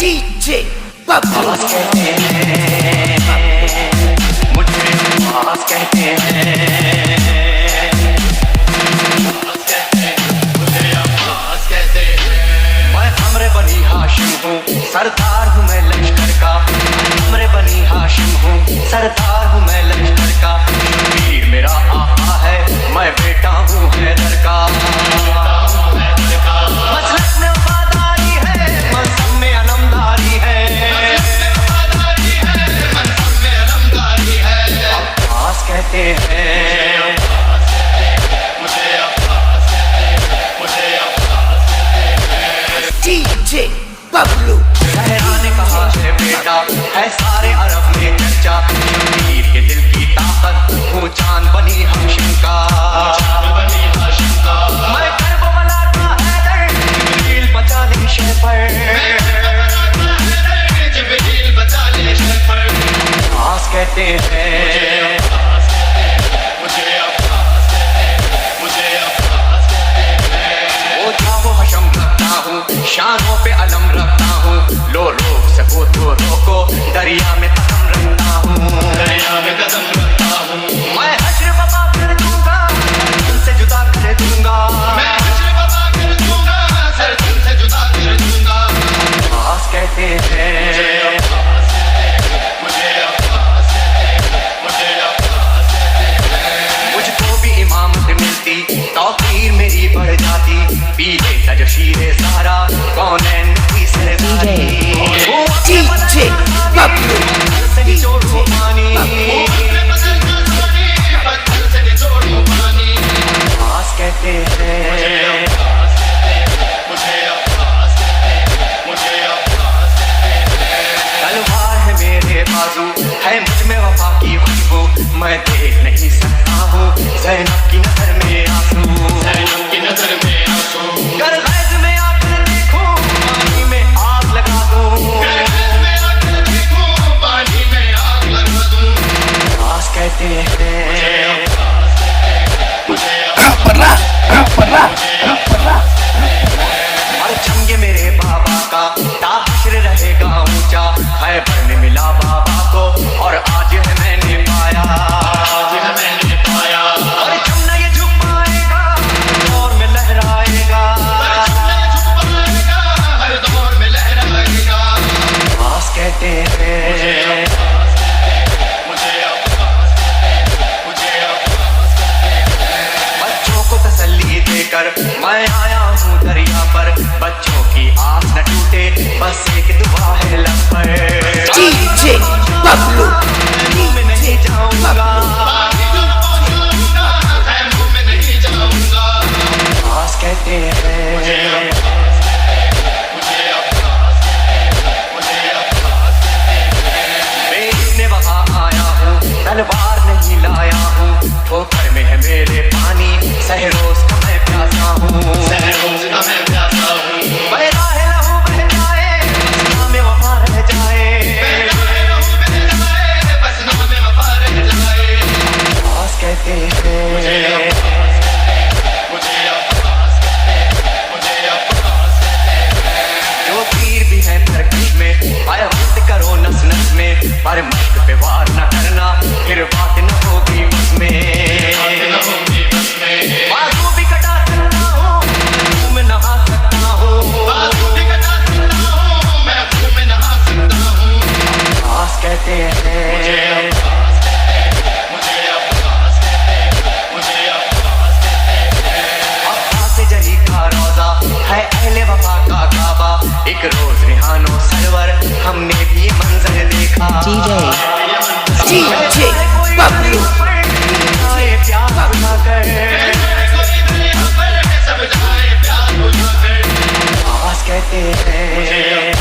DJ Bablu कहते हैं मुझे पास कहते हैं मैं हमरे बनी हाशिम हूँ सरदार हूँ मैं लश्कर का हमरे बनी हाशिम हूँ सरदार हूँ मैं लश्कर का वीर मेरा आका है मैं बेटा हूँ हैदर का मसलक में वफादारी है मौसम में अलमदारी है अब्बास कहते हैं DJ बबलू सहरा ने कहा है बेटा है सारे अरब में चर्चा वीर के दिल की ताकत वो चांद बनी हाशिम का मैं करबला का हैदर जिब्रील बचा ले शहर आस कहते हैं हशम रखता हूँ शानों पे अलम रखता हूँ लो रोक सको तो रोको दरिया में कदम रखता हूँ मैं हश्र वफा कर दूंगा तुमसे जुदा कर दूंगा आस कहते हैं मुझको भी इमामत मिलती तौकीर मेरी बढ़ जाती पीले तजशीरे सारा कौनैन की सरदारी DJ बबलू से निचोड़ो पानी आस कहते हैं तलवार है मेरे बाजू है मुझ में वफा की खुशबू मैं देख नहीं सकता हूँ ज़ैनब की नजर में आंसू कर गैज़ में आकर देखो पानी में आग लगा दूं आस कहते हैं और चमगे मेरे बाबा का ताहश्र रहेगा ऊंचा खैबर में मिला बाबा को और आज है मैंने पाया और चुनना ये झुक पाएगा दौर में लहराएगा आस कहते हैं बच्चों को तसल्ली देकर मैं आया हूँ दरिया पर बच्चों की आस न टूटे बस एक दुआ है लब पर DJ बबलू मैं नहीं जाऊंगा आस कहते हैं मैं इसने वहाँ आया हूँ तलवार नहीं लाया हूँ ठोकर में है मेरे पानी सहरोज का मैं प्यासा हूँ मैं राहे लहू बह जाए बस में वफा रह जाए आस कहते हैं जो पीर भी है तरकीब में आया वक्त करो नस नस में पर मश्क पे वार न करना फिर बात न होगी उसमें बाजू भी कटा सकता हूँ मुँह में नहा सकता हूँ आस कहते हैं अब्बा से जली का रोजा है अहले वफा का काबा एक रोज रिहानो सरवर हमने भी मंजर देखा DJ बबलू आस कहते हैं